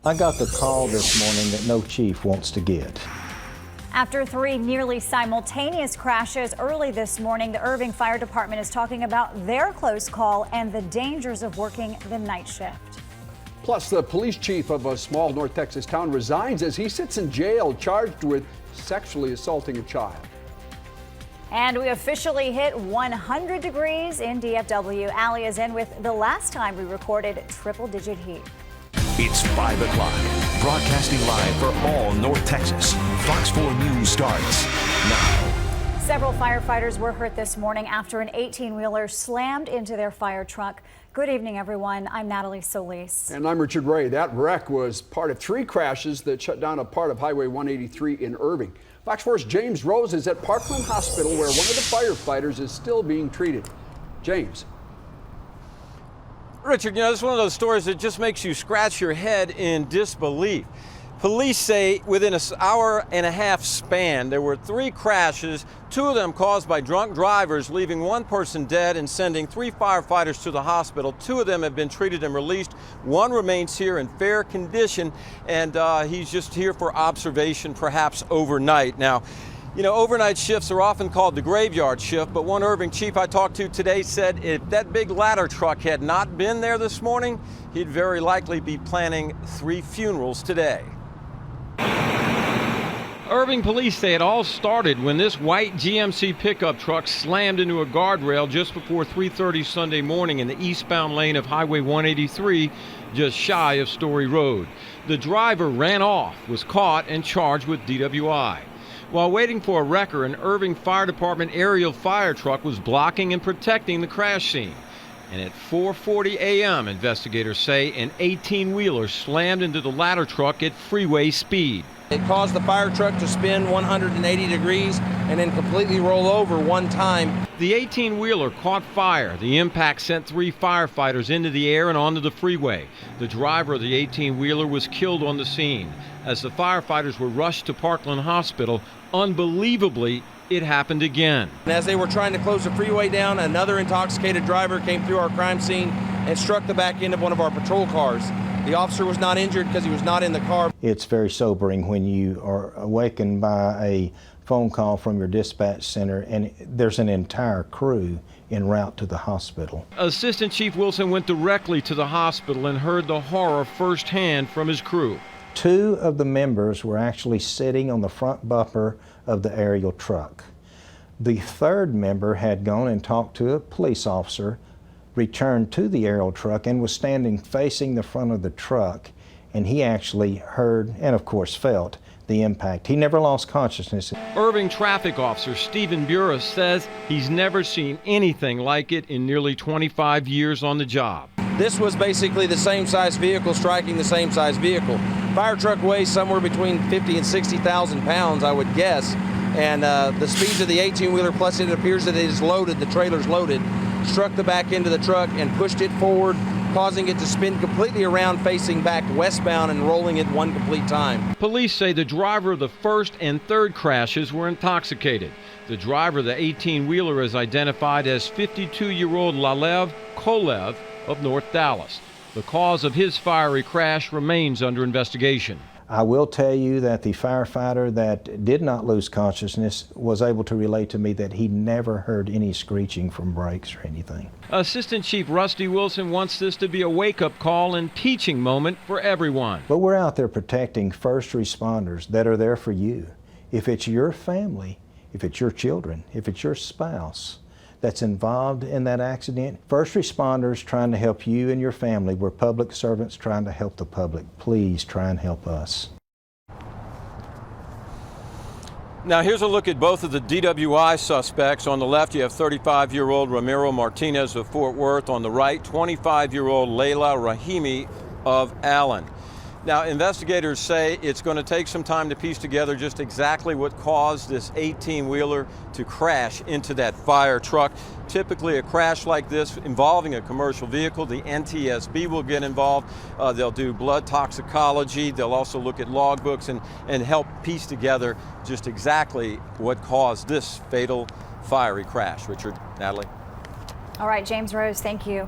I got the call this morning that no chief wants to get. After 3 nearly simultaneous crashes early this morning, the Irving Fire Department is talking about their close call and the dangers of working the night shift. Plus, the police chief of a small North Texas town resigns as he sits in jail charged with sexually assaulting a child. And we officially hit 100 degrees in DFW. Allie is in with the last time we recorded triple-digit heat. It's 5 o'clock, broadcasting live for all North Texas. Fox 4 News starts now. Several firefighters were hurt this morning after an 18-wheeler slammed into their fire truck. Good evening, everyone. I'm Natalie Solis. And I'm Richard Ray. That wreck was part of 3 crashes that shut down a part of Highway 183 in Irving. Fox 4's James Rose is at Parkland Hospital where one of the firefighters is still being treated. James. Richard, this is one of those stories that just makes you scratch your head in disbelief. Police say within an hour and a half span, there were 3 crashes, 2 of them caused by drunk drivers, leaving 1 person dead and sending 3 firefighters to the hospital. 2 of them have been treated and released. 1 remains here in fair condition, and he's just here for observation, perhaps overnight. Now, overnight shifts are often called the graveyard shift, but one Irving chief I talked to today said if that big ladder truck had not been there this morning, he'd very likely be planning 3 funerals today. Irving police say it all started when this white GMC pickup truck slammed into a guardrail just before 3:30 Sunday morning in the eastbound lane of Highway 183, just shy of Story Road. The driver ran off, was caught, and charged with DWI. While waiting for a wrecker, an Irving Fire Department aerial fire truck was blocking and protecting the crash scene. And at 4:40 a.m., investigators say an 18-wheeler slammed into the ladder truck at freeway speed. It caused the fire truck to spin 180 degrees and then completely roll over one time. The 18-wheeler caught fire. The impact sent 3 firefighters into the air and onto the freeway. The driver of the 18-wheeler was killed on the scene. As the firefighters were rushed to Parkland Hospital, unbelievably, it happened again. And as they were trying to close the freeway down, another intoxicated driver came through our crime scene and struck the back end of one of our patrol cars. The officer was not injured because he was not in the car. It's very sobering when you are awakened by a phone call from your dispatch center and there's an entire crew en route to the hospital. Assistant Chief Wilson went directly to the hospital and heard the horror firsthand from his crew. 2 of the members were actually sitting on the front bumper of the aerial truck. The 3rd member had gone and talked to a police officer, returned to the aerial truck, and was standing facing the front of the truck, and he actually heard and of course felt the impact. He never lost consciousness. Irving traffic officer Stephen Burris says he's never seen anything like it in nearly 25 years on the job. This was basically the same size vehicle striking the same size vehicle. Fire truck weighs somewhere between 50 and 60,000 pounds, I would guess. And the speeds of the 18-wheeler, plus it appears that it is loaded, the trailer's loaded, struck the back end of the truck and pushed it forward, causing it to spin completely around, facing back westbound and rolling at one complete time. Police say the driver of the 1st and 3rd crashes were intoxicated. The driver of the 18-wheeler is identified as 52-year-old Lalev Kolev of North Dallas. The cause of his fiery crash remains under investigation. I will tell you that the firefighter that did not lose consciousness was able to relate to me that he never heard any screeching from brakes or anything. Assistant Chief Rusty Wilson wants this to be a wake-up call and teaching moment for everyone. But we're out there protecting first responders that are there for you. If it's your family, if it's your children, if it's your spouse that's involved in that accident, first responders trying to help you and your family, we're public servants trying to help the public. Please try and help us. Now here's a look at both of the DWI suspects. On the left you have 35-year-old Ramiro Martinez of Fort Worth. On the right, 25-year-old Layla Rahimi of Allen. Now, investigators say it's going to take some time to piece together just exactly what caused this 18-wheeler to crash into that fire truck. Typically, a crash like this involving a commercial vehicle, the NTSB will get involved. They'll do blood toxicology. They'll also look at logbooks and help piece together just exactly what caused this fatal fiery crash. Richard, Natalie. All right, James Rose, thank you.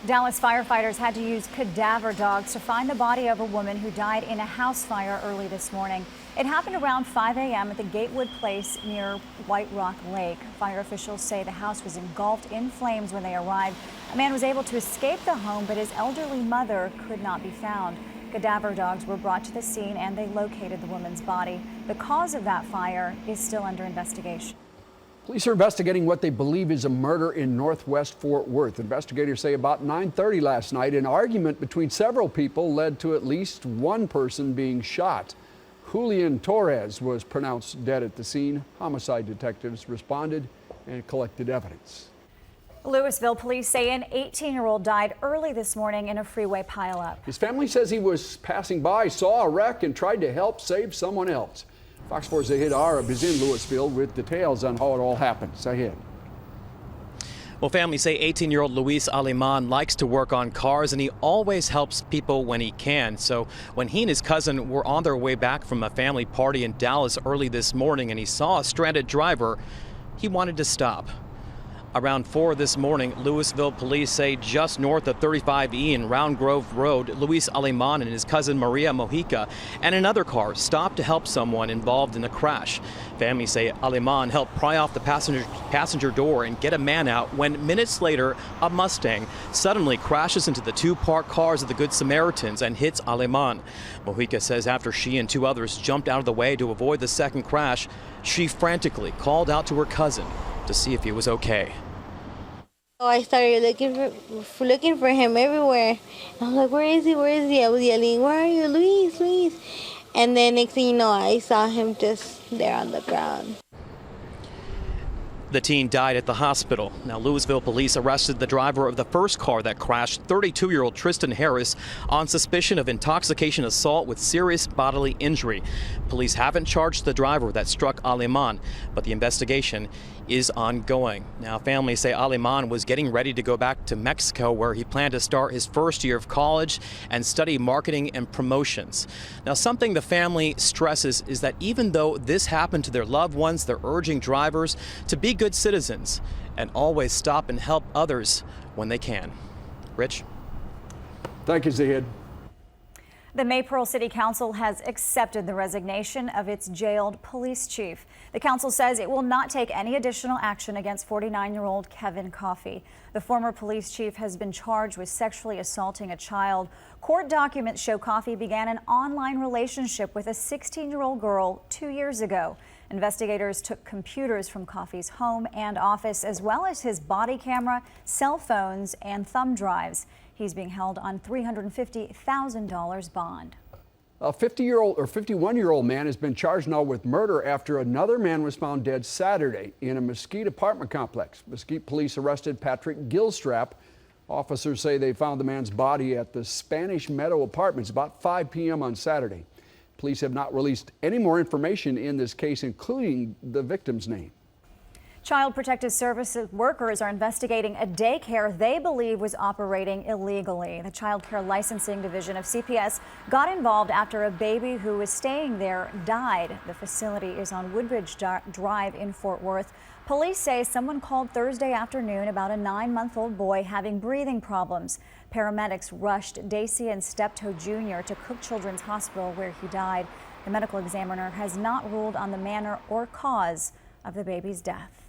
Dallas firefighters had to use cadaver dogs to find the body of a woman who died in a house fire early this morning. It happened around 5 a.m. at the Gatewood Place near White Rock Lake. Fire officials say the house was engulfed in flames when they arrived. A man was able to escape the home, but his elderly mother could not be found. Cadaver dogs were brought to the scene and they located the woman's body. The cause of that fire is still under investigation. Police are investigating what they believe is a murder in Northwest Fort Worth. Investigators say about 9:30 last night, an argument between several people led to at least one person being shot. Julian Torres was pronounced dead at the scene. Homicide detectives responded and collected evidence. Louisville police say an 18-year-old died early this morning in a freeway pileup. His family says he was passing by, saw a wreck, and tried to help save someone else. Fox 4's Zahid Arab is in Louisville with details on how it all happened. Zahid. Well, families say 18-year-old Luis Aleman likes to work on cars, and he always helps people when he can. So when he and his cousin were on their way back from a family party in Dallas early this morning and he saw a stranded driver, he wanted to stop. Around 4 this morning, Louisville police say just north of 35E and Round Grove Road, Luis Aleman and his cousin Maria Mojica and another car stopped to help someone involved in the crash. Families say Aleman helped pry off the passenger door and get a man out when minutes later, a Mustang suddenly crashes into the two parked cars of the Good Samaritans and hits Aleman. Mojica says after she and two others jumped out of the way to avoid the second crash, she frantically called out to her cousin to see if he was okay. I started looking for him everywhere. I was like, where is he? Where is he? I was yelling, where are you, Luis, Luis? And then next thing you know, I saw him just there on the ground. The teen died at the hospital. Now, Louisville police arrested the driver of the first car that crashed, 32-year-old Tristan Harris, on suspicion of intoxication assault with serious bodily injury. Police haven't charged the driver that struck Aleman, but the investigation is ongoing. Now, families say Aleman was getting ready to go back to Mexico, where he planned to start his first year of college and study marketing and promotions. Now, something the family stresses is that even though this happened to their loved ones, they're urging drivers to be good citizens and always stop and help others when they can. Rich? Thank you, Zahid. The Maypearl City Council has accepted the resignation of its jailed police chief. The council says it will not take any additional action against 49-year-old Kevin Coffey. The former police chief has been charged with sexually assaulting a child. Court documents show Coffey began an online relationship with a 16-year-old girl 2 years ago. Investigators took computers from Coffey's home and office, as well as his body camera, cell phones, and thumb drives. He's being held on $350,000 bond. A 51-year-old man has been charged now with murder after another man was found dead Saturday in a Mesquite apartment complex. Mesquite police arrested Patrick Gilstrap. Officers say they found the man's body at the Spanish Meadow Apartments about 5 p.m. on Saturday. Police have not released any more information in this case, including the victim's name. Child Protective Services workers are investigating a daycare they believe was operating illegally. The Child Care Licensing Division of CPS got involved after a baby who was staying there died. The facility is on Woodbridge Drive in Fort Worth. Police say someone called Thursday afternoon about a 9-month-old boy having breathing problems. Paramedics rushed Dacian Steptoe Jr. to Cook Children's Hospital, where he died. The medical examiner has not ruled on the manner or cause of the baby's death.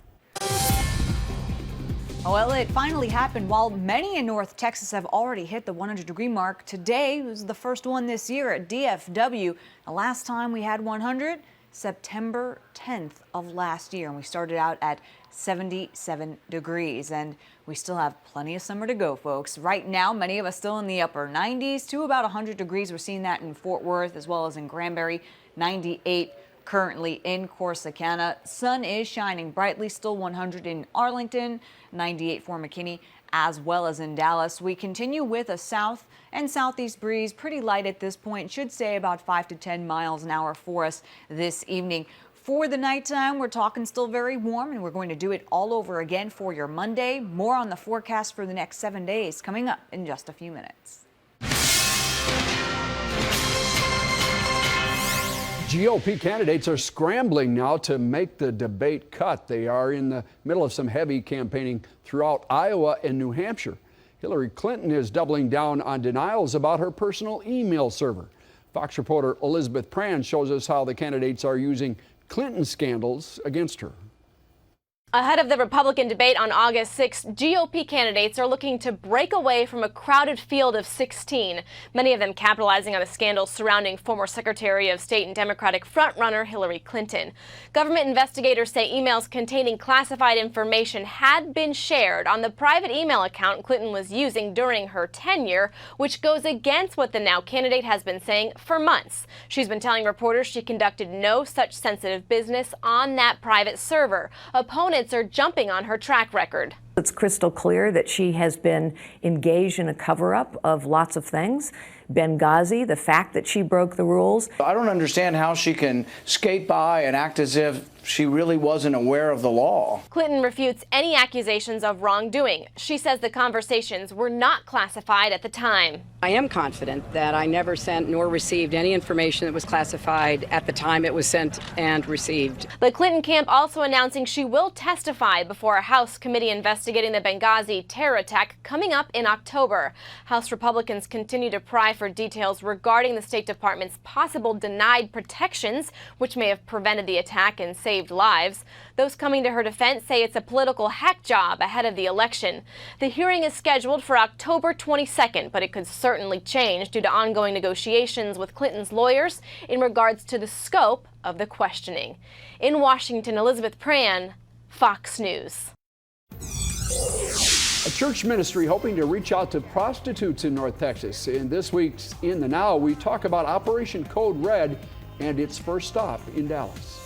Well, it finally happened. While many in North Texas have already hit the 100-degree mark, today was the first one this year at DFW. The last time we had 100, September 10th of last year, and we started out at 77 degrees, and we still have plenty of summer to go, folks. Right now, many of us still in the upper 90s to about 100 degrees. We're seeing that in Fort Worth as well as in Granbury. 98 currently in Corsicana. Sun is shining brightly, still 100 in Arlington, 98 for McKinney, as well as in Dallas. We continue with a south and southeast breeze, pretty light at this point, should stay about 5 to 10 miles an hour for us this evening. For the nighttime, we're talking still very warm, and we're going to do it all over again for your Monday. More on the forecast for the next 7 days coming up in just a few minutes. GOP candidates are scrambling now to make the debate cut. They are in the middle of some heavy campaigning throughout Iowa and New Hampshire. Hillary Clinton is doubling down on denials about her personal email server. Fox reporter Elizabeth Pran shows us how the candidates are using Clinton scandals against her. Ahead of the Republican debate on August 6th, GOP candidates are looking to break away from a crowded field of 16, many of them capitalizing on the scandals surrounding former Secretary of State and Democratic frontrunner Hillary Clinton. Government investigators say emails containing classified information had been shared on the private email account Clinton was using during her tenure, which goes against what the now candidate has been saying for months. She's been telling reporters she conducted no such sensitive business on that private server. Opponents are jumping on her track record. It's crystal clear that she has been engaged in a cover-up of lots of things. Benghazi, the fact that she broke the rules. I don't understand how she can skate by and act as if she really wasn't aware of the law. Clinton refutes any accusations of wrongdoing. She says the conversations were not classified at the time. I am confident that I never sent nor received any information that was classified at the time it was sent and received. The Clinton camp also announcing she will testify before a House committee investigating the Benghazi terror attack coming up in October. House Republicans continue to pry for details regarding the State Department's possible denied protections, which may have prevented the attack and saved lives. Those coming to her defense say it's a political hack job ahead of the election. The hearing is scheduled for October 22nd, but it could certainly change due to ongoing negotiations with Clinton's lawyers in regards to the scope of the questioning. In Washington, Elizabeth Pran, Fox News. A church ministry hoping to reach out to prostitutes in North Texas. In this week's In the Now, we talk about Operation Code Red and its first stop in Dallas.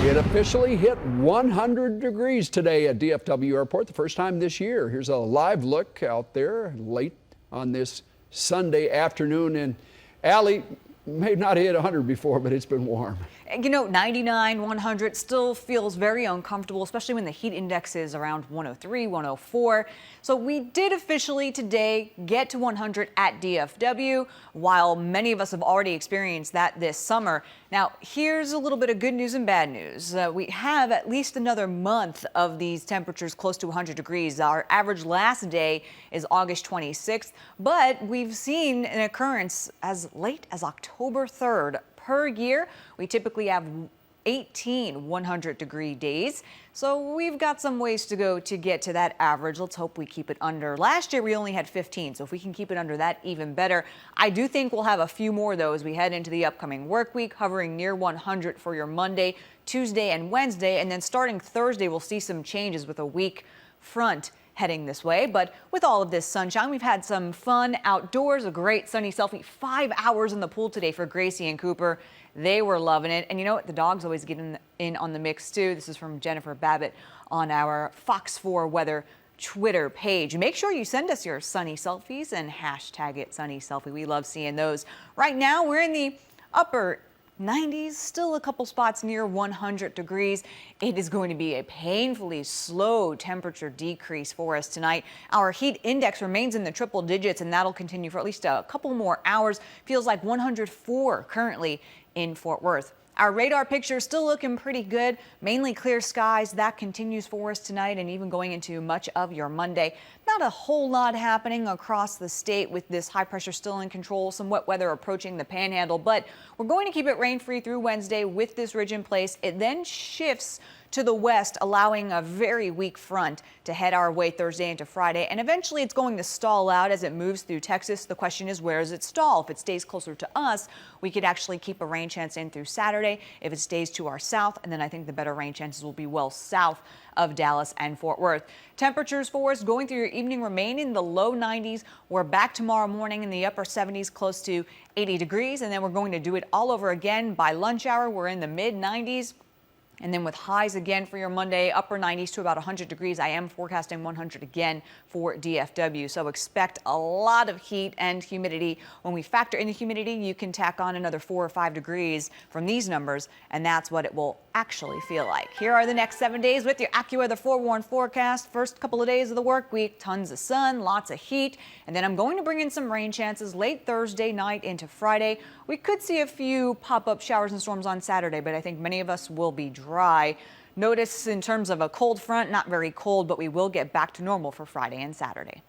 It officially hit 100 degrees today at DFW Airport, the first time this year. Here's a live look out there late on this Sunday afternoon. And Allie, may not hit 100 before, but it's been warm. You know, 99, 100 still feels very uncomfortable, especially when the heat index is around 103, 104. So we did officially today get to 100 at DFW, while many of us have already experienced that this summer. Now, here's a little bit of good news and bad news. We have at least another month of these temperatures close to 100 degrees. Our average last day is August 26th, but we've seen an occurrence as late as October 3rd. Per year, we typically have 18 100-degree days. So we've got some ways to go to get to that average. Let's hope we keep it under. Last year we only had 15, so if we can keep it under that, even better. I do think we'll have a few more though as we head into the upcoming work week, hovering near 100 for your Monday, Tuesday, and Wednesday. And then starting Thursday, we'll see some changes with a weak front heading this way. But with all of this sunshine, we've had some fun outdoors, a great sunny selfie, 5 hours in the pool today for Gracie and Cooper. They were loving it. And you know what? The dogs always get in on the mix too. This is from Jennifer Babbitt on our Fox 4 Weather Twitter page. Make sure you send us your sunny selfies and hashtag it sunny selfie. We love seeing those. Right now, we're in the upper 90s, still a couple spots near 100 degrees. It is going to be a painfully slow temperature decrease for us tonight. Our heat index remains in the triple digits, and that'll continue for at least a couple more hours. Feels like 104 currently in Fort Worth. Our radar picture is still looking pretty good, mainly clear skies. That continues for us tonight and even going into much of your Monday. Not a whole lot happening across the state with this high pressure still in control, some wet weather approaching the panhandle, but we're going to keep it rain-free through Wednesday with this ridge in place. It then shifts to the west, allowing a very weak front to head our way Thursday into Friday. And eventually it's going to stall out as it moves through Texas. The question is, where does it stall? If it stays closer to us, we could actually keep a rain chance in through Saturday. If it stays to our south, and then I think the better rain chances will be well south of Dallas and Fort Worth. Temperatures for us going through your evening remain in the low 90s. We're back tomorrow morning in the upper 70s, close to 80 degrees. And then we're going to do it all over again by lunch hour. We're in the mid 90s. And then with highs again for your Monday, upper 90s to about 100 degrees. I am forecasting 100 again for DFW. So expect a lot of heat and humidity. When we factor in the humidity, you can tack on another 4 or 5 degrees from these numbers, and that's what it will actually feel like. Here are the next 7 days with your AccuWeather forewarned forecast. First couple of days of the work week, tons of sun, lots of heat. And then I'm going to bring in some rain chances late Thursday night into Friday. We could see a few pop-up showers and storms on Saturday, but I think many of us will be dry. Notice in terms of a cold front, not very cold, but we will get back to normal for Friday and Saturday.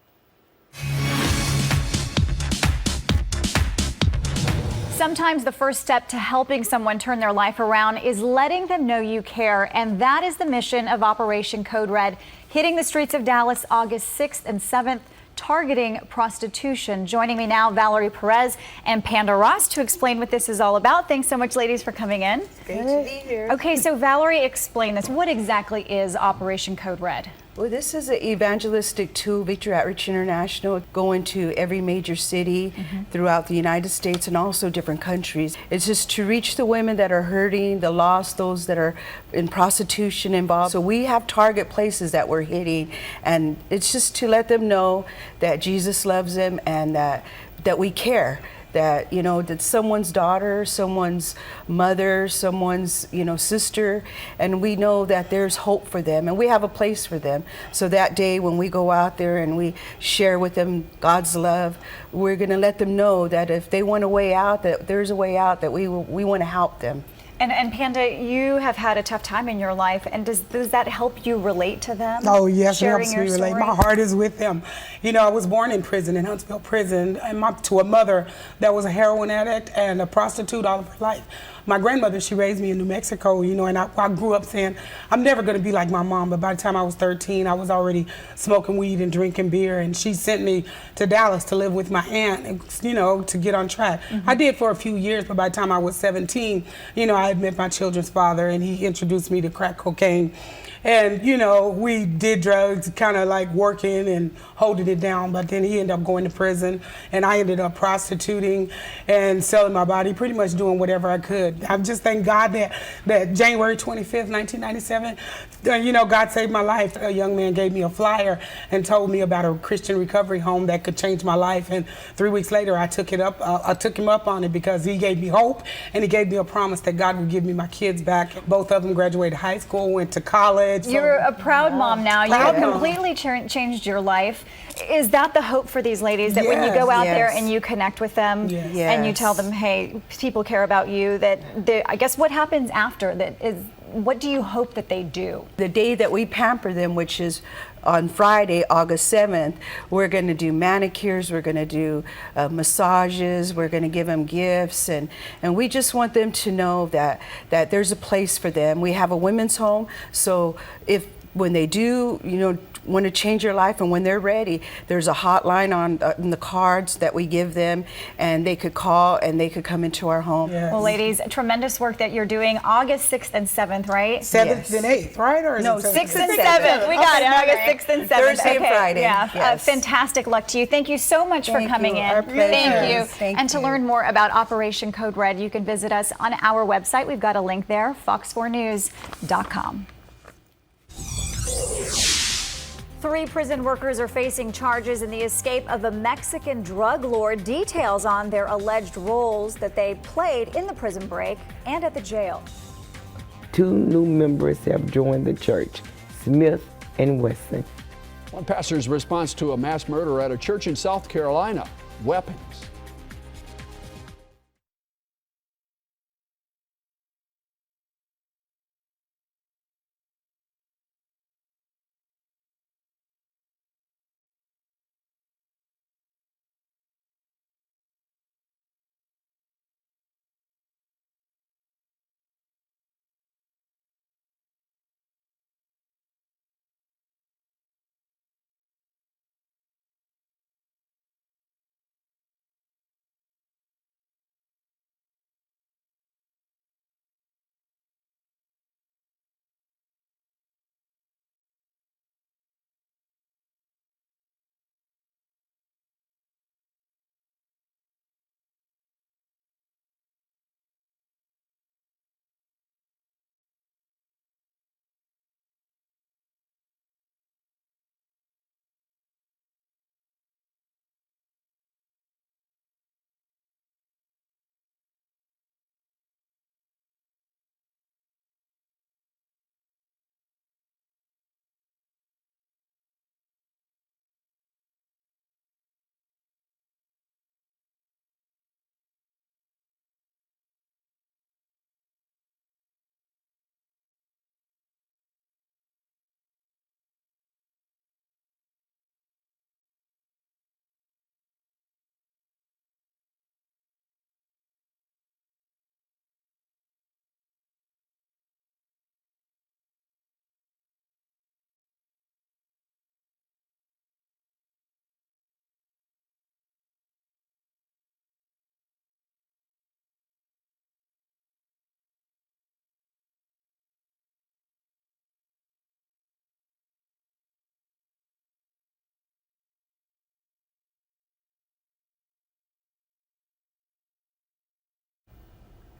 Sometimes the first step to helping someone turn their life around is letting them know you care, and that is the mission of Operation Code Red, hitting the streets of Dallas August 6th and 7th, targeting prostitution. Joining me now, Valerie Perez and Panda Ross to explain what this is all about. Thanks so much, ladies, for coming in. Great to be here. Okay, so Valerie, explain this. What exactly is Operation Code Red? Well, this is an evangelistic tool, Victory Outreach International, going to every major city throughout the United States and also different countries. It's just to reach the women that are hurting, the lost, those that are in prostitution involved. So we have target places that we're hitting, and it's just to let them know that Jesus loves them and that we care. That, you know, that someone's daughter, someone's mother, someone's, you know, sister, and we know that there's hope for them and we have a place for them. So that day when we go out there and we share with them God's love, we're going to let them know that if they want a way out, that there's a way out, that we want to help them. And Panda, you have had a tough time in your life, and does that help you relate to them? Oh yes, it helps sharing me your relate. story? My heart is with them. You know, I was born in prison, in Huntsville prison, and to a mother that was a heroin addict and a prostitute all of her life. My grandmother, she raised me in New Mexico, you know, and I grew up saying, I'm never going to be like my mom. But by the time I was 13, I was already smoking weed and drinking beer. And she sent me to Dallas to live with my aunt, you know, to get on track. I did for a few years, but by the time I was 17, you know, I had met my children's father, and he introduced me to crack cocaine. And, you know, we did drugs, kind of like working and holding it down, but then he ended up going to prison, and I ended up prostituting and selling my body, pretty much doing whatever I could. I just thank God that January 25th, 1997, you know, God saved my life. A young man gave me a flyer and told me about a Christian recovery home that could change my life, and 3 weeks later I took him up on it because he gave me hope, and he gave me a promise that God would give me my kids back. Both of them graduated high school, went to college. You're a proud mom now. You Proud have mom. completely changed your life. Is that the hope for these ladies, that when you go out there and you connect with them and you tell them, hey, people care about you, that I guess what happens after that is what do you hope that they do? The day that we pamper them, which is on Friday, August 7th, we're going to do manicures, we're going to do massages, we're going to give them gifts, and we just want them to know that there's a place for them. We have a women's home, so when they do, want to change your life and when they're ready, there's a hotline on the cards that we give them, and they could call and they could come into our home. Yes. Well, ladies, tremendous work that you're doing. August 6th and 7th, right? 7th and 8th, right? Or is no, it 6th and 7th. We got it. August 6th and 7th. Thursday and Friday. Yeah. Yes. Fantastic luck to you. Thank you so much for coming in. Our pleasure. Thank you. Thank and to learn more about Operation Code Red, you can visit us on our website. We've got a link there, fox4news.com. 3 prison workers are facing charges in the escape of a Mexican drug lord. Details on their alleged roles that they played in the prison break and at the jail. 2 new members have joined the church, Smith and Wesson. One pastor's response to a mass murder at a church in South Carolina: weapons.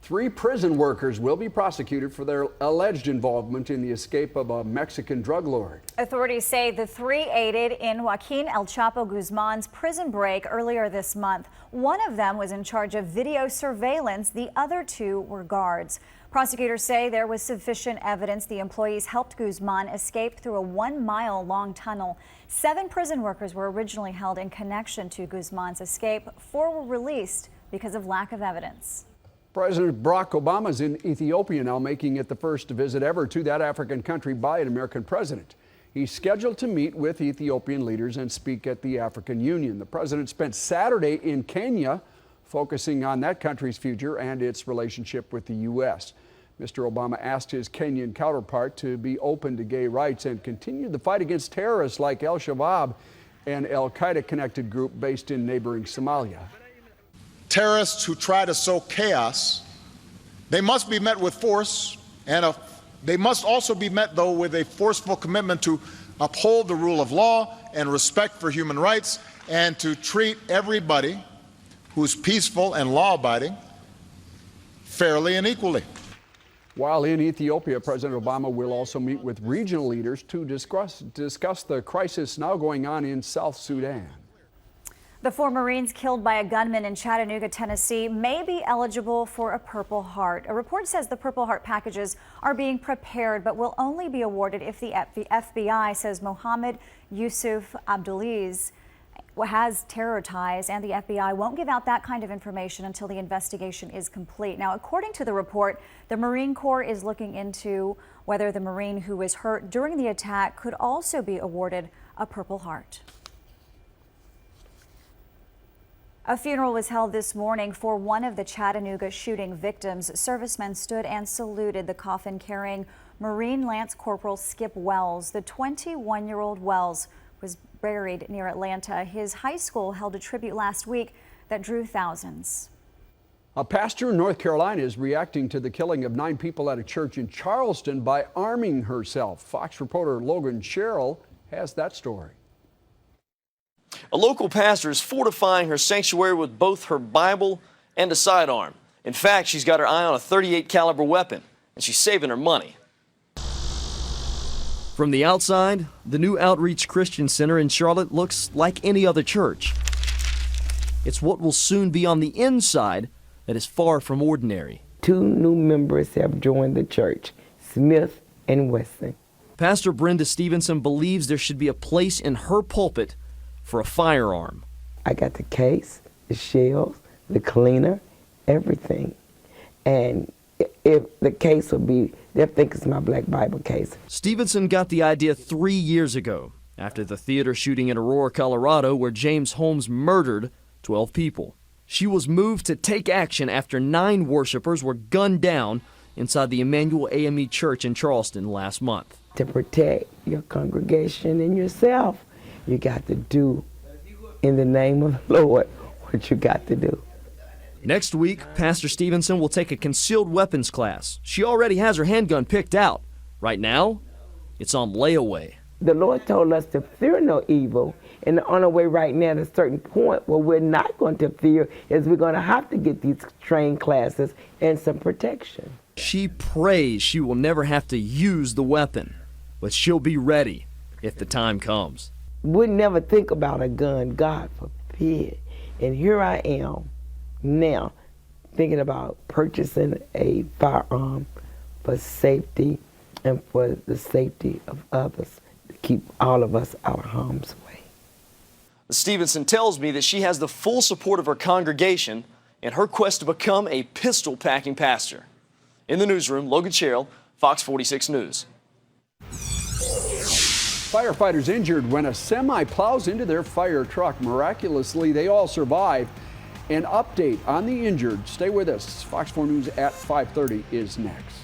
Three prison workers will be prosecuted for their alleged involvement in the escape of a Mexican drug lord. Authorities say the 3 aided in Joaquin El Chapo Guzman's prison break earlier this month. One of them was in charge of video surveillance. The other 2 were guards. Prosecutors say there was sufficient evidence the employees helped Guzman escape through a 1-mile-long tunnel. 7 prison workers were originally held in connection to Guzman's escape. 4 were released because of lack of evidence. President Barack Obama is in Ethiopia now, making it the first visit ever to that African country by an American president. He's scheduled to meet with Ethiopian leaders and speak at the African Union. The president spent Saturday in Kenya, focusing on that country's future and its relationship with the U.S. Mr. Obama asked his Kenyan counterpart to be open to gay rights and continue the fight against terrorists like Al-Shabaab, an Al-Qaeda-connected group based in neighboring Somalia. Terrorists who try to sow chaos, they must be met with force, and they must also be met, though, with a forceful commitment to uphold the rule of law and respect for human rights, and to treat everybody who's peaceful and law-abiding fairly and equally. While in Ethiopia, President Obama will also meet with regional leaders to discuss the crisis now going on in South Sudan. The 4 Marines killed by a gunman in Chattanooga, Tennessee may be eligible for a Purple Heart. A report says the Purple Heart packages are being prepared but will only be awarded if the FBI says Mohammed Yusuf Abdulaziz has terror ties, and the FBI won't give out that kind of information until the investigation is complete. Now, according to the report, the Marine Corps is looking into whether the Marine who was hurt during the attack could also be awarded a Purple Heart. A funeral was held this morning for one of the Chattanooga shooting victims. Servicemen stood and saluted the coffin carrying Marine Lance Corporal Skip Wells. The 21-year-old Wells was buried near Atlanta. His high school held a tribute last week that drew thousands. A pastor in North Carolina is reacting to the killing of 9 people at a church in Charleston by arming herself. Fox reporter Logan Sherrill has that story. A local pastor is fortifying her sanctuary with both her Bible and a sidearm. In fact, she's got her eye on a .38 caliber weapon, and she's saving her money. From the outside, the new Outreach Christian Center in Charlotte looks like any other church. It's what will soon be on the inside that is far from ordinary. 2 new members have joined the church, Smith and Weston. Pastor Brenda Stevenson believes there should be a place in her pulpit for a firearm. I got the case, the shells, the cleaner, everything. And if the case will be, they'll think it's my Black Bible case. Stevenson got the idea 3 years ago after the theater shooting in Aurora, Colorado, where James Holmes murdered 12 people. She was moved to take action after 9 worshipers were gunned down inside the Emmanuel AME Church in Charleston last month. To protect your congregation and yourself, you got to do, in the name of the Lord, what you got to do. Next week, Pastor Stevenson will take a concealed weapons class. She already has her handgun picked out. Right now, it's on layaway. The Lord told us to fear no evil, and the only way right now at a certain point where we're not going to fear is we're going to have to get these trained classes and some protection. She prays she will never have to use the weapon, but she'll be ready if the time comes. We'd never think about a gun, God forbid. And here I am now thinking about purchasing a firearm for safety and for the safety of others, to keep all of us out of harm's way. Stevenson tells me that she has the full support of her congregation in her quest to become a pistol-packing pastor. In the newsroom, Logan Sherrill, Fox 46 News. Firefighters injured when a semi plows into their fire truck. Miraculously, they all survived. An update on the injured. Stay with us. Fox 4 News at 5:30 is next.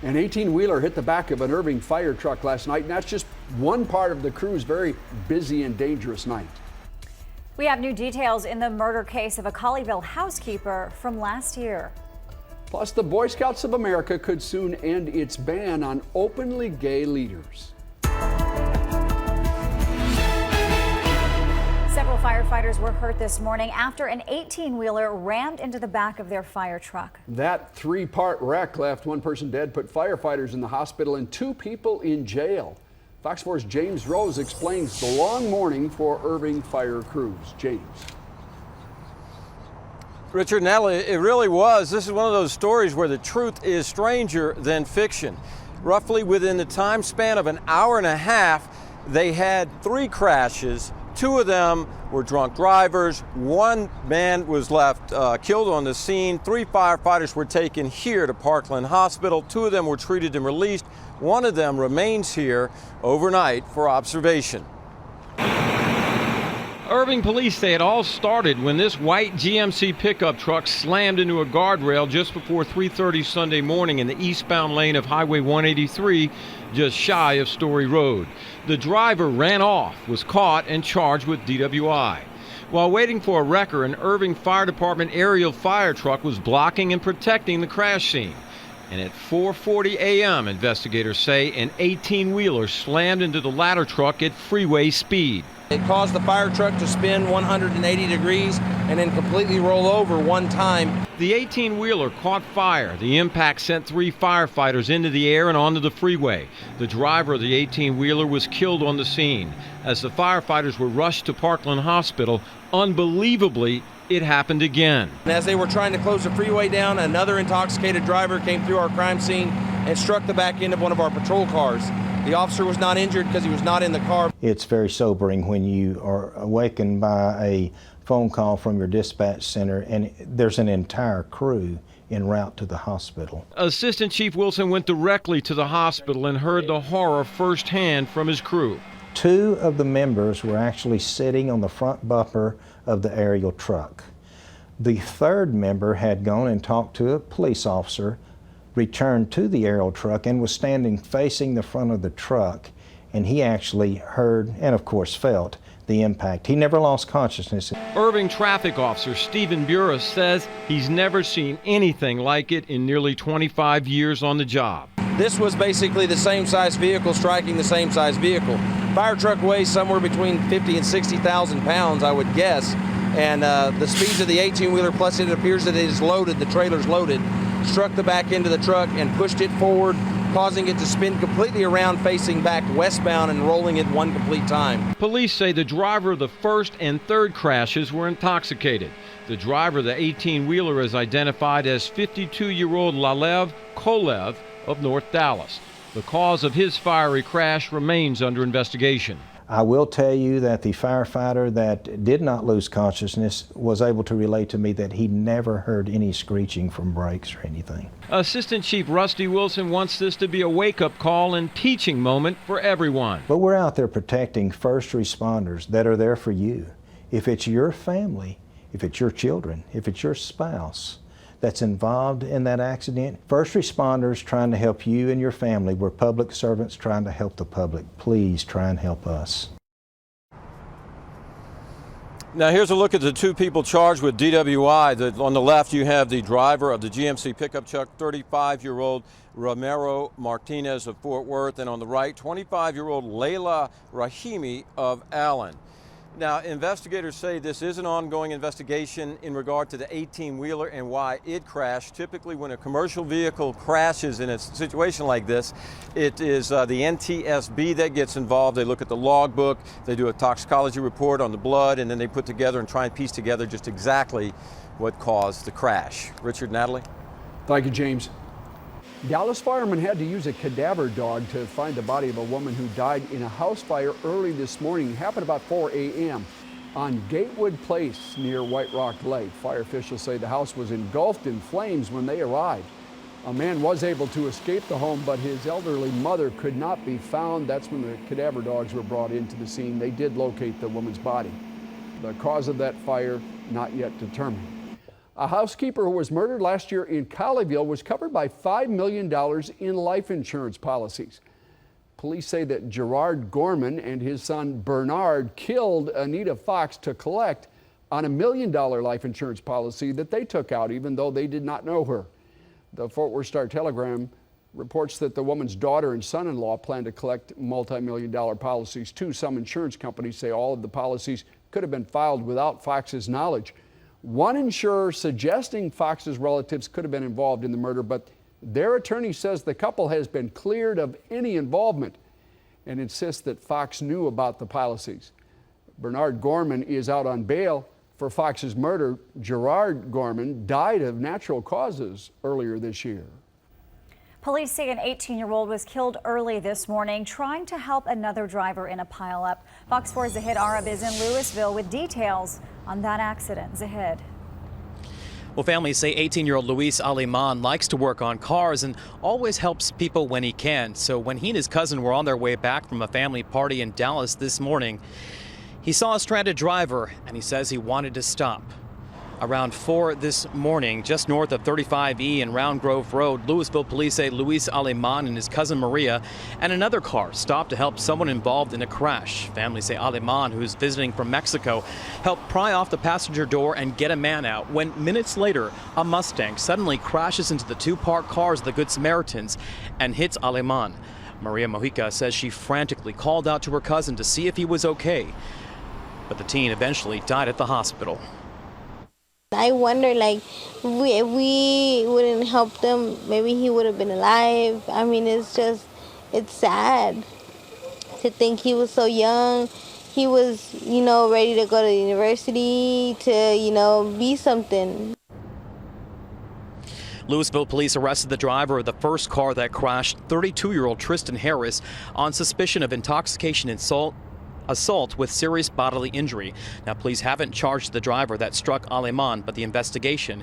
An 18-wheeler hit the back of an Irving fire truck last night, and that's just one part of the crew's very busy and dangerous night. We have new details in the murder case of a Colleyville housekeeper from last year. Plus, the Boy Scouts of America could soon end its ban on openly gay leaders. Several firefighters were hurt this morning after an 18-wheeler rammed into the back of their fire truck. That three-part wreck left one person dead, put firefighters in the hospital, and 2 people in jail. Fox 4's James Rose explains the long morning for Irving fire crews. James. Richard, Natalie, it really was. This is one of those stories where the truth is stranger than fiction. Roughly within the time span of an hour and a half, they had 3 crashes. 2 of them were drunk drivers. 1 man was left killed on the scene. 3 firefighters were taken here to Parkland Hospital. 2 of them were treated and released. 1 of them remains here overnight for observation. Irving police say it all started when this white GMC pickup truck slammed into a guardrail just before 3:30 Sunday morning in the eastbound lane of Highway 183, just shy of Story Road. The driver ran off, was caught, and charged with DWI. While waiting for a wrecker, an Irving Fire Department aerial fire truck was blocking and protecting the crash scene. And at 4:40 a.m., investigators say an 18-wheeler slammed into the ladder truck at freeway speed. It caused the fire truck to spin 180 degrees and then completely roll over one time. The 18-wheeler caught fire. The impact sent 3 firefighters into the air and onto the freeway. The driver of the 18-wheeler was killed on the scene. As the firefighters were rushed to Parkland Hospital, unbelievably, it happened again. And as they were trying to close the freeway down, another intoxicated driver came through our crime scene and struck the back end of one of our patrol cars. The officer was not injured because he was not in the car. It's very sobering when you are awakened by a phone call from your dispatch center and there's an entire crew en route to the hospital. Assistant Chief Wilson went directly to the hospital and heard the horror firsthand from his crew. 2 of the members were actually sitting on the front bumper of the aerial truck. The 3rd member had gone and talked to a police officer, returned to the aerial truck, and was standing facing the front of the truck, and he actually heard and of course felt the impact. He never lost consciousness. Irving traffic officer Stephen Burris says he's never seen anything like it in nearly 25 years on the job. This was basically the same size vehicle striking the same size vehicle. Fire truck weighs somewhere between 50 and 60,000 pounds, I would guess. And the speeds of the 18-wheeler, plus it appears that it is loaded, the trailer's loaded, struck the back end of the truck and pushed it forward, causing it to spin completely around, facing back westbound and rolling at one complete time. Police say the driver of the 1st and 3rd crashes were intoxicated. The driver of the 18-wheeler is identified as 52-year-old Lalev Kolev of North Dallas. The cause of his fiery crash remains under investigation. I will tell you that the firefighter that did not lose consciousness was able to relate to me that he never heard any screeching from brakes or anything. Assistant Chief Rusty Wilson wants this to be a wake-up call and teaching moment for everyone. But we're out there protecting first responders that are there for you. If it's your family, if it's your children, if it's your spouse that's involved in that accident, first responders trying to help you and your family, we're public servants trying to help the public. Please try and help us. Now here's a look at the 2 people charged with DWI. On the left you have the driver of the GMC pickup truck, 35-year-old Romero Martinez of Fort Worth, and on the right, 25-year-old Layla Rahimi of Allen. Now, investigators say this is an ongoing investigation in regard to the 18-wheeler and why it crashed. Typically, when a commercial vehicle crashes in a situation like this, it is the NTSB that gets involved. They look at the logbook, they do a toxicology report on the blood, and then they put together and try and piece together just exactly what caused the crash. Richard, Natalie? Thank you, James. Dallas firemen had to use a cadaver dog to find the body of a woman who died in a house fire early this morning. It happened about 4 a.m. on Gatewood Place near White Rock Lake. Fire officials say the house was engulfed in flames when they arrived. A man was able to escape the home, but his elderly mother could not be found. That's when the cadaver dogs were brought into the scene. They did locate the woman's body. The cause of that fire not yet determined. A housekeeper who was murdered last year in Colleyville was covered by $5 million in life insurance policies. Police say that Gerard Gorman and his son Bernard killed Anita Fox to collect on a $1 million life insurance policy that they took out, even though they did not know her. The Fort Worth Star-Telegram reports that the woman's daughter and son-in-law plan to collect multi-million-dollar policies too. Some insurance companies say all of the policies could have been filed without Fox's knowledge. One insurer suggesting Fox's relatives could have been involved in the murder, but their attorney says the couple has been cleared of any involvement and insists that Fox knew about the policies. Bernard Gorman is out on bail for Fox's murder. Gerard Gorman died of natural causes earlier this year. Police say an 18-year-old was killed early this morning trying to help another driver in a pileup. Fox 4's Zahid Arab is in Louisville with details on that accident. Zahid. Well, families say 18-year-old Luis Aleman likes to work on cars and always helps people when he can. So when he and his cousin were on their way back from a family party in Dallas this morning, he saw a stranded driver and he says he wanted to stop. Around 4 this morning, just north of 35E and Round Grove Road, Louisville police say Luis Aleman and his cousin Maria and another car stopped to help someone involved in a crash. Families say Aleman, who's visiting from Mexico, helped pry off the passenger door and get a man out when minutes later a Mustang suddenly crashes into the two parked cars of the Good Samaritans and hits Aleman. Maria Mojica says she frantically called out to her cousin to see if he was okay, but the teen eventually died at the hospital. I wonder, like, if we wouldn't help them, maybe he would have been alive. I mean, it's sad to think he was so young. He was, ready to go to university, to, be something. Louisville police arrested the driver of the first car that crashed, 32-year-old Tristan Harris, on suspicion of intoxication and assault with serious bodily injury. Now, police haven't charged the driver that struck Aleman, but the investigation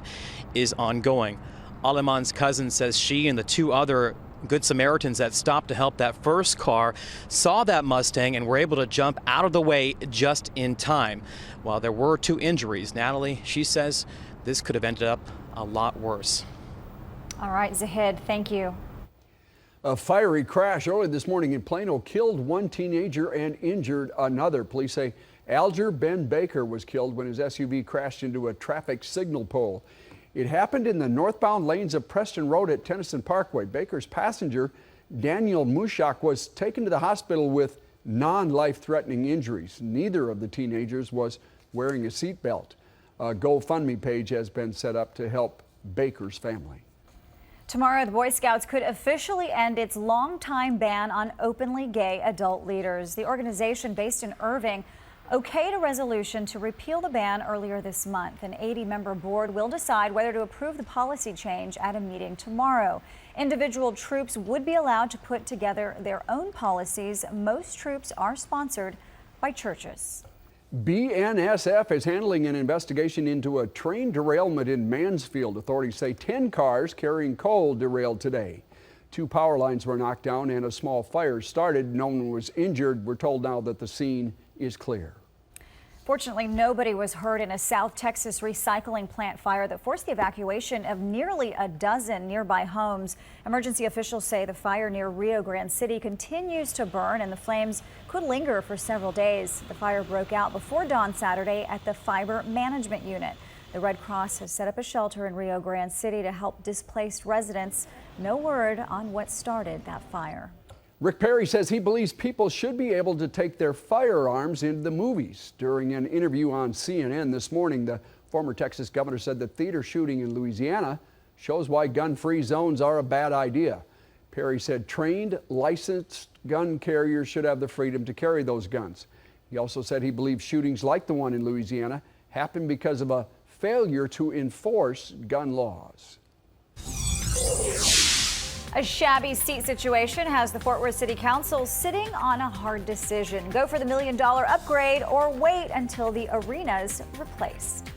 is ongoing. Aleman's cousin says she and the two other Good Samaritans that stopped to help that first car saw that Mustang and were able to jump out of the way just in time. While there were 2 injuries, Natalie, she says this could have ended up a lot worse. All right, Zahid, thank you. A fiery crash early this morning in Plano killed one teenager and injured another. Police say Alger Ben Baker was killed when his SUV crashed into a traffic signal pole. It happened in the northbound lanes of Preston Road at Tennyson Parkway. Baker's passenger, Daniel Mushak, was taken to the hospital with non-life-threatening injuries. Neither of the teenagers was wearing a seatbelt. A GoFundMe page has been set up to help Baker's family. Tomorrow, the Boy Scouts could officially end its longtime ban on openly gay adult leaders. The organization, based in Irving, okayed a resolution to repeal the ban earlier this month. An 80-member board will decide whether to approve the policy change at a meeting tomorrow. Individual troops would be allowed to put together their own policies. Most troops are sponsored by churches. BNSF is handling an investigation into a train derailment in Mansfield. Authorities say 10 cars carrying coal derailed today. 2 power lines were knocked down and a small fire started. No one was injured. We're told now that the scene is clear. Fortunately, nobody was hurt in a South Texas recycling plant fire that forced the evacuation of nearly a dozen nearby homes. Emergency officials say the fire near Rio Grande City continues to burn and the flames could linger for several days. The fire broke out before dawn Saturday at the Fiber Management Unit. The Red Cross has set up a shelter in Rio Grande City to help displaced residents. No word on what started that fire. Rick Perry says he believes people should be able to take their firearms into the movies. During an interview on CNN this morning, the former Texas governor said the theater shooting in Louisiana shows why gun-free zones are a bad idea. Perry said trained, licensed gun carriers should have the freedom to carry those guns. He also said he believes shootings like the one in Louisiana happen because of a failure to enforce gun laws. A shabby seat situation has the Fort Worth City Council sitting on a hard decision. Go for the $1 million upgrade or wait until the arena's replaced.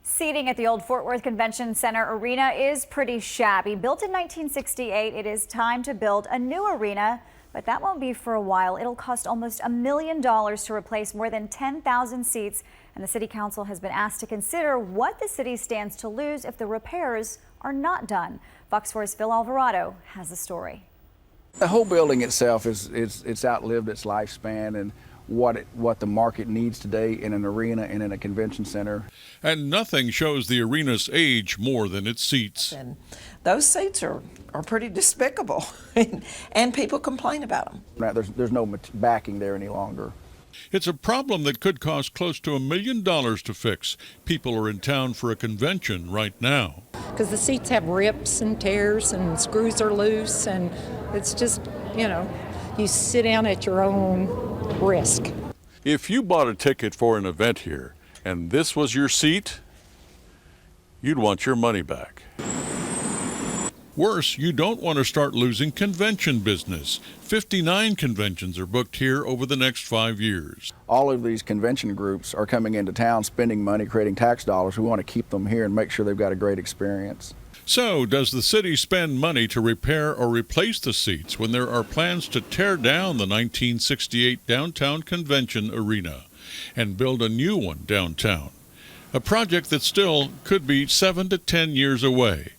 Seating at the old Fort Worth Convention Center arena is pretty shabby. Built in 1968, it is time to build a new arena, but that won't be for a while. It'll cost almost $1 million to replace more than 10,000 seats, and the City Council has been asked to consider what the city stands to lose if the repairs are not done. Fox 4's Phil Alvarado has the story. The whole building itself it's outlived its lifespan and what the market needs today in an arena and in a convention center. And nothing shows the arena's age more than its seats. And those seats are pretty despicable, and people complain about them. Now, there's no backing there any longer. It's a problem that could cost close to $1 million to fix. People are in town for a convention right now. Because the seats have rips and tears and screws are loose, and it's just, you sit down at your own risk. If you bought a ticket for an event here and this was your seat, you'd want your money back. Worse, you don't want to start losing convention business. 59 conventions are booked here over the next 5 years. All of these convention groups are coming into town, spending money, creating tax dollars. We want to keep them here and make sure they've got a great experience. So, does the city spend money to repair or replace the seats when there are plans to tear down the 1968 downtown convention arena and build a new one downtown? A project that still could be 7 to 10 years away.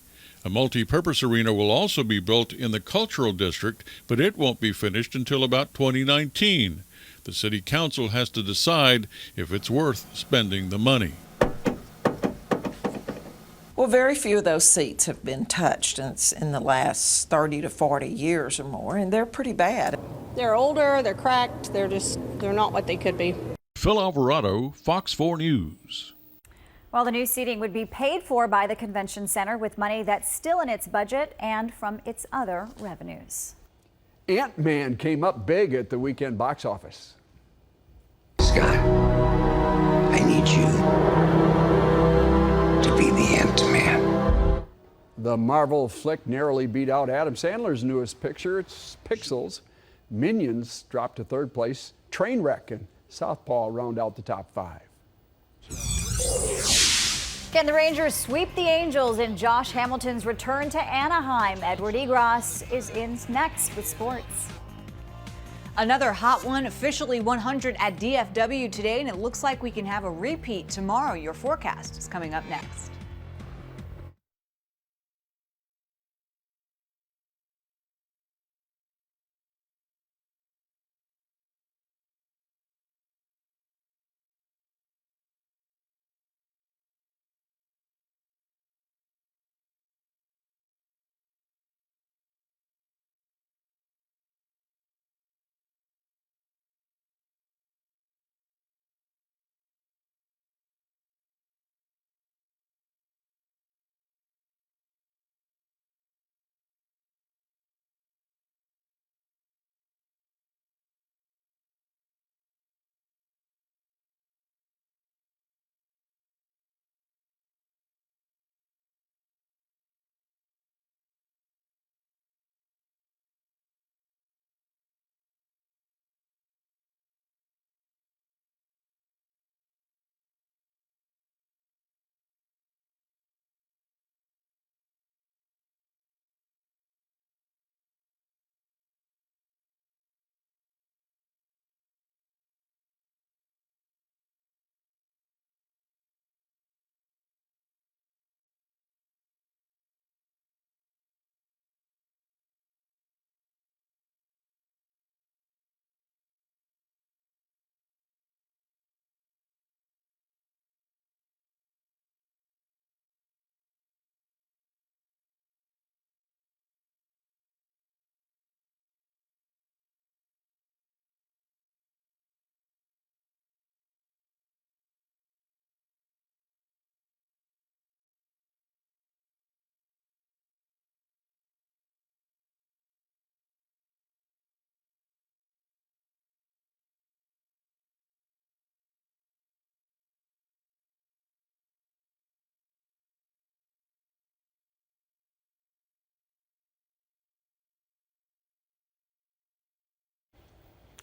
A multi-purpose arena will also be built in the cultural district, but it won't be finished until about 2019. The city council has to decide if it's worth spending the money. Well, very few of those seats have been touched in the last 30 to 40 years or more, and they're pretty bad. They're older, they're cracked, they're not what they could be. Phil Alvarado, Fox 4 News. Well, the new seating would be paid for by the convention center with money that's still in its budget and from its other revenues. Ant-Man came up big at the weekend box office. Scott, I need you to be the Ant-Man. The Marvel flick narrowly beat out Adam Sandler's newest picture. It's Pixels. Minions dropped to third place. Trainwreck and Southpaw round out the top 5. Can the Rangers sweep the Angels in Josh Hamilton's return to Anaheim? Edward Egros is in next with sports. Another hot one, officially 100 at DFW today, and it looks like we can have a repeat tomorrow. Your forecast is coming up next.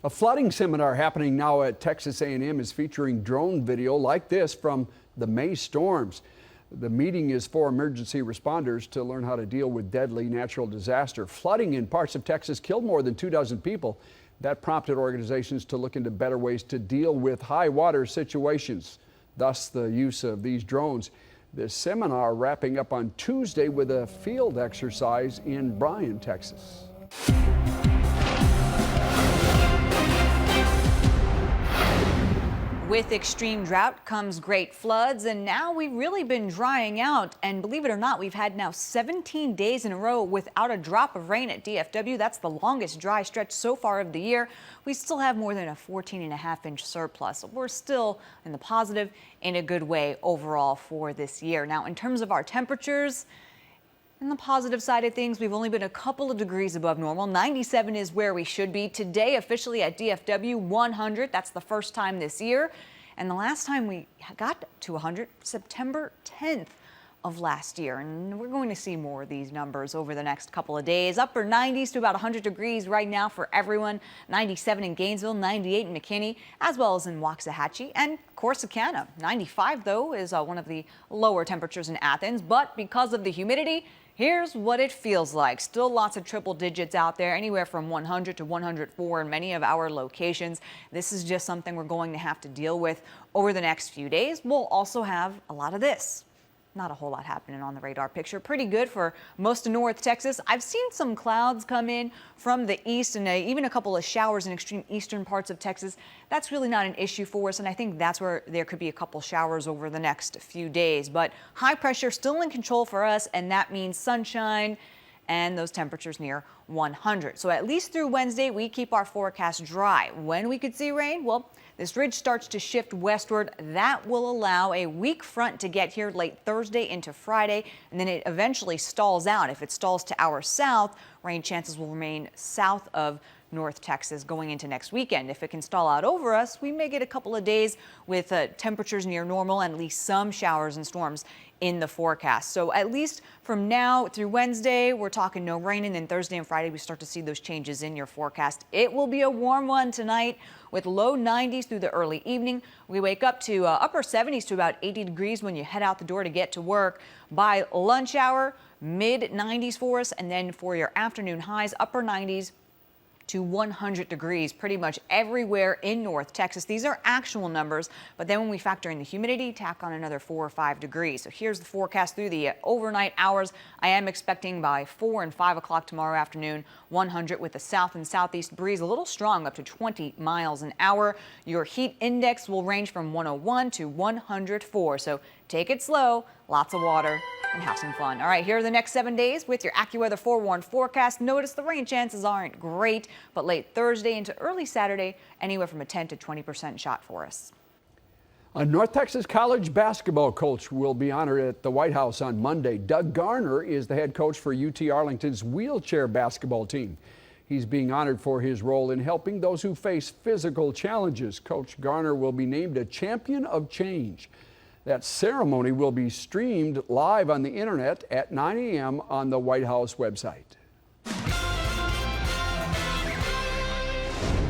A flooding seminar happening now at Texas A&M is featuring drone video like this from the May storms. The meeting is for emergency responders to learn how to deal with deadly natural disaster. Flooding in parts of Texas killed more than 2 dozen people. That prompted organizations to look into better ways to deal with high water situations, thus the use of these drones. This seminar wrapping up on Tuesday with a field exercise in Bryan, Texas. With extreme drought comes great floods, and now we've really been drying out. And believe it or not, we've had now 17 days in a row without a drop of rain at DFW. That's the longest dry stretch so far of the year. We still have more than a 14.5-inch surplus. We're still in the positive in a good way overall for this year. Now, in terms of our temperatures, on the positive side of things, we've only been a couple of degrees above normal. 97 is where we should be. Today, officially at DFW, 100. That's the first time this year. And the last time we got to 100, September 10th of last year. And we're going to see more of these numbers over the next couple of days. Upper 90s to about 100 degrees right now for everyone. 97 in Gainesville, 98 in McKinney, as well as in Waxahachie and Corsicana. 95, though, is one of the lower temperatures in Athens. But because of the humidity, here's what it feels like. Still lots of triple digits out there, anywhere from 100 to 104 in many of our locations. This is just something we're going to have to deal with over the next few days. We'll also have a lot of this. Not a whole lot happening on the radar picture. Pretty good for most of North Texas. I've seen some clouds come in from the east and even a couple of showers in extreme eastern parts of Texas. That's really not an issue for us, and I think that's where there could be a couple showers over the next few days. But high pressure still in control for us, and that means sunshine and those temperatures near 100. So at least through Wednesday, we keep our forecast dry. When we could see rain, well, this ridge starts to shift westward. That will allow a weak front to get here late Thursday into Friday, and then it eventually stalls out. If it stalls to our south, rain chances will remain south of North Texas going into next weekend. If it can stall out over us, we may get a couple of days with temperatures near normal and at least some showers and storms in the forecast. So at least from now through Wednesday, we're talking no rain, and then Thursday and Friday, we start to see those changes in your forecast. It will be a warm one tonight with low 90s through the early evening. We wake up to upper 70s to about 80 degrees when you head out the door to get to work. By lunch hour, mid 90s for us, and then for your afternoon highs, upper 90s to 100 degrees pretty much everywhere in North Texas. These are actual numbers, but then when we factor in the humidity, tack on another 4 or 5 degrees. So here's the forecast through the overnight hours. I am expecting by 4 and 5 o'clock tomorrow afternoon, 100 with the south and southeast breeze a little strong up to 20 miles an hour. Your heat index will range from 101 to 104. So take it slow, lots of water, and have some fun. All right, here are the next 7 days with your AccuWeather 4-1 forecast. Notice the rain chances aren't great, but late Thursday into early Saturday, anywhere from a 10 to 20% shot for us. A North Texas College basketball coach will be honored at the White House on Monday. Doug Garner is the head coach for UT Arlington's wheelchair basketball team. He's being honored for his role in helping those who face physical challenges. Coach Garner will be named a champion of change. That ceremony will be streamed live on the internet at 9 a.m. on the White House website.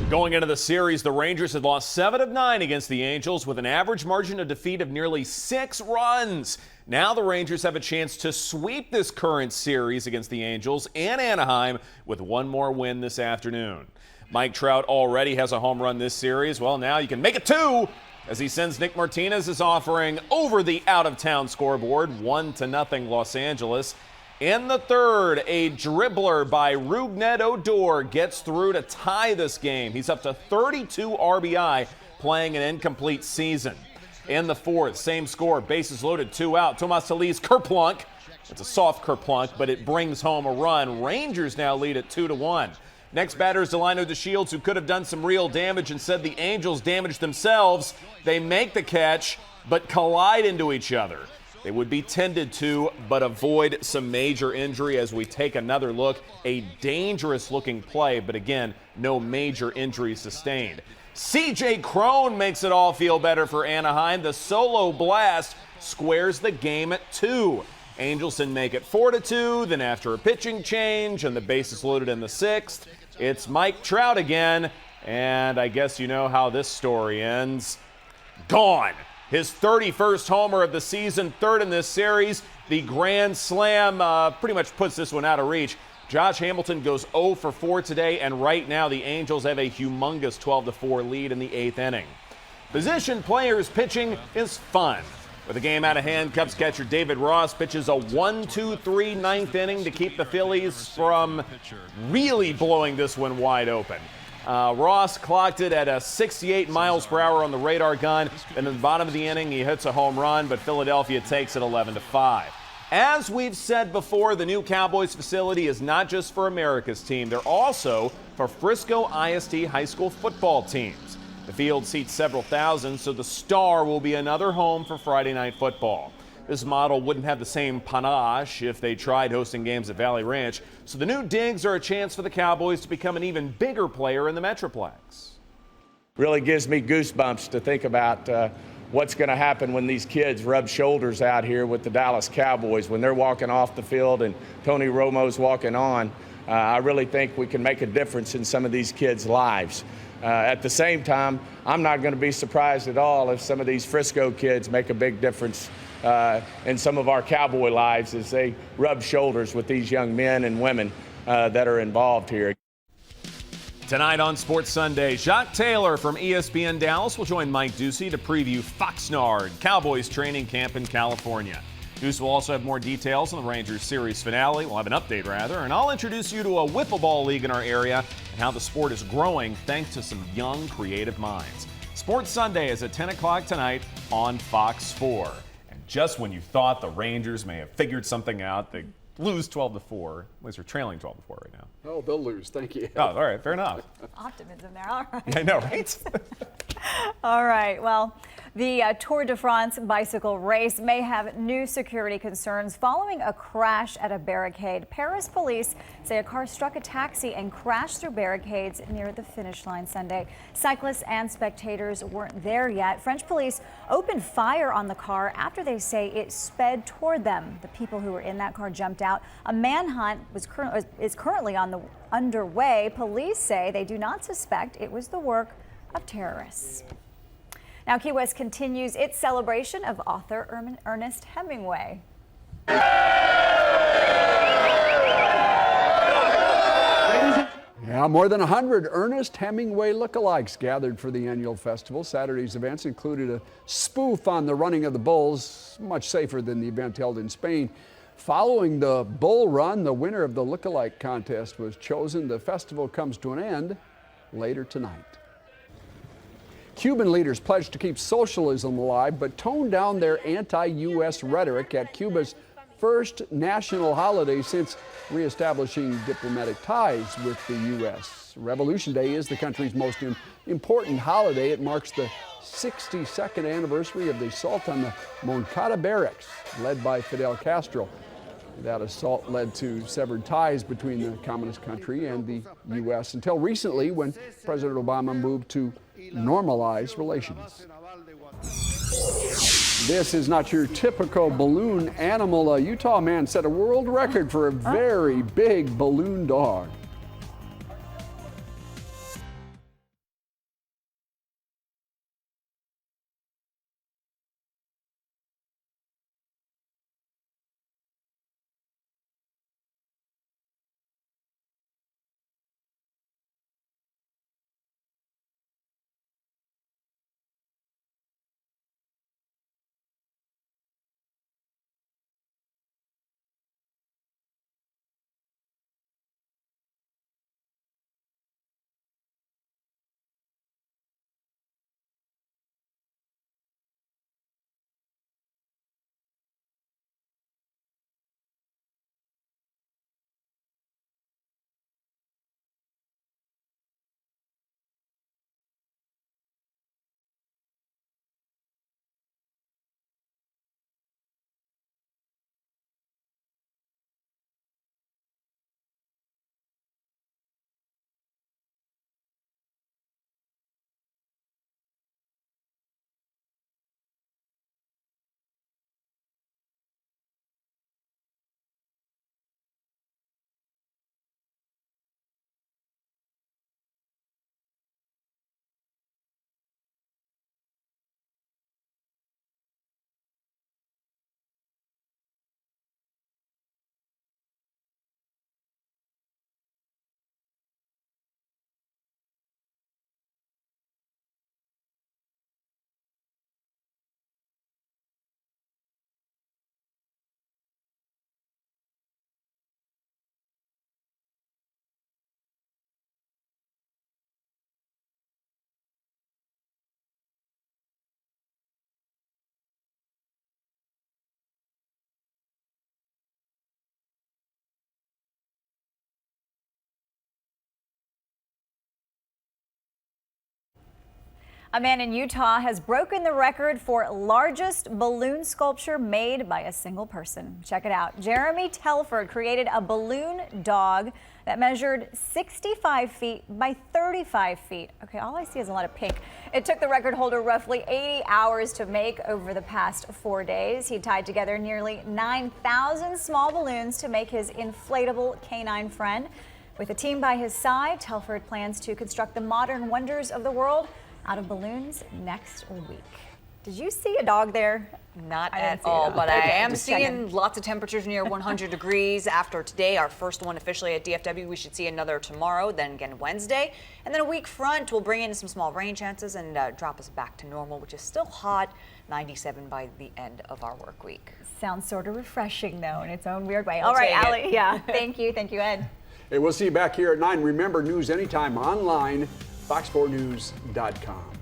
Going into the series, the Rangers had lost 7 of 9 against the Angels with an average margin of defeat of nearly 6 runs. Now the Rangers have a chance to sweep this current series against the Angels and Anaheim with one more win this afternoon. Mike Trout already has a home run this series. Well, now you can make it 2 as he sends Nick Martinez's offering over the out-of-town scoreboard, 1-0 Los Angeles. In the third, a dribbler by Rougned Odor gets through to tie this game. He's up to 32 RBI playing an incomplete season. In the fourth, same score, bases loaded, 2 out. Tomas Talis Kerplunk. It's a soft Kerplunk, but it brings home a run. Rangers now lead at 2-1. Next batter is Delino DeShields, who could have done some real damage and said the Angels damaged themselves. They make the catch, but collide into each other. They would be tended to, but avoid some major injury as we take another look. A dangerous-looking play, but again, no major injuries sustained. C.J. Cron makes it all feel better for Anaheim. The solo blast squares the game at 2. Angelson make it 4-2, then after a pitching change and the bases loaded in the 6th, it's Mike Trout again, and I guess you know how this story ends. Gone. His 31st homer of the season, third in this series. The grand slam pretty much puts this one out of reach. Josh Hamilton goes 0 for 4 today, and right now the Angels have a humongous 12-4 lead in the 8th inning. Position players pitching is fun. With the game out of hand, Cubs catcher David Ross pitches a 1-2-3 ninth inning to keep the Phillies from really blowing this one wide open. Ross clocked it at 68 miles per hour on the radar gun. And in the bottom of the inning, he hits a home run, but Philadelphia takes it 11-5. As we've said before, the new Cowboys facility is not just for America's team. They're also for Frisco ISD high school football teams. The field seats several thousand, so the Star will be another home for Friday Night Football. This model wouldn't have the same panache if they tried hosting games at Valley Ranch, so the new digs are a chance for the Cowboys to become an even bigger player in the Metroplex. Really gives me goosebumps to think about what's going to happen when these kids rub shoulders out here with the Dallas Cowboys. When they're walking off the field and Tony Romo's walking on, I really think we can make a difference in some of these kids' lives. At the same time, I'm not going to be surprised at all if some of these Frisco kids make a big difference in some of our Cowboy lives as they rub shoulders with these young men and women that are involved here. Tonight on Sports Sunday, Jacques Taylor from ESPN Dallas will join Mike Ducey to preview Foxnard, Cowboys training camp in California. Ducey will also have more details on the Rangers series finale. We'll have an update, rather, and I'll introduce you to a wiffle ball league in our area and how the sport is growing thanks to some young, creative minds. Sports Sunday is at 10 o'clock tonight on Fox 4. And just when you thought the Rangers may have figured something out, they lose 12-4. At least they're trailing 12-4 right now. Oh, they'll lose. Thank you. Oh, all right. Fair enough. Optimism there. All right. Yeah, I know, right? All right. Well, the Tour de France bicycle race may have new security concerns following a crash at a barricade. Paris police say a car struck a taxi and crashed through barricades near the finish line Sunday. Cyclists and spectators weren't there yet. French police opened fire on the car after they say it sped toward them. The people who were in that car jumped out. A manhunt is currently underway. Police say they do not suspect it was the work of terrorists. Now, Key West continues its celebration of author Ernest Hemingway. Yeah, more than 100 Ernest Hemingway lookalikes gathered for the annual festival. Saturday's events included a spoof on the running of the bulls, much safer than the event held in Spain. Following the bull run, the winner of the lookalike contest was chosen. The festival comes to an end later tonight. Cuban leaders pledged to keep socialism alive, but toned down their anti-U.S. rhetoric at Cuba's first national holiday since reestablishing diplomatic ties with the U.S. Revolution Day is the country's most important holiday. It marks the 62nd anniversary of the assault on the Moncada barracks, led by Fidel Castro. That assault led to severed ties between the communist country and the U.S. until recently, when President Obama moved to normalize relations. This is not your typical balloon animal. A Utah man set a world record for a very big balloon dog. A man in Utah has broken the record for largest balloon sculpture made by a single person. Check it out. Jeremy Telford created a balloon dog that measured 65 feet by 35 feet. Okay, all I see is a lot of pink. It took the record holder roughly 80 hours to make over the past 4 days. He tied together nearly 9,000 small balloons to make his inflatable canine friend. With a team by his side, Telford plans to construct the modern wonders of the world out of balloons next week. Did you see a dog there? Not I at didn't see all, it. but Okay, I am just seeing checking. lots of temperatures near 100 degrees after today, our first one officially at DFW. We should see another tomorrow, then again Wednesday. And then a weak front will bring in some small rain chances and drop us back to normal, which is still hot, 97 by the end of our work week. Sounds sort of refreshing, though, in its own weird way. I'll All right, take it. Allie. Yeah, thank you, Ed. Hey, we'll see you back here at 9. Remember, news anytime online, fox4news.com.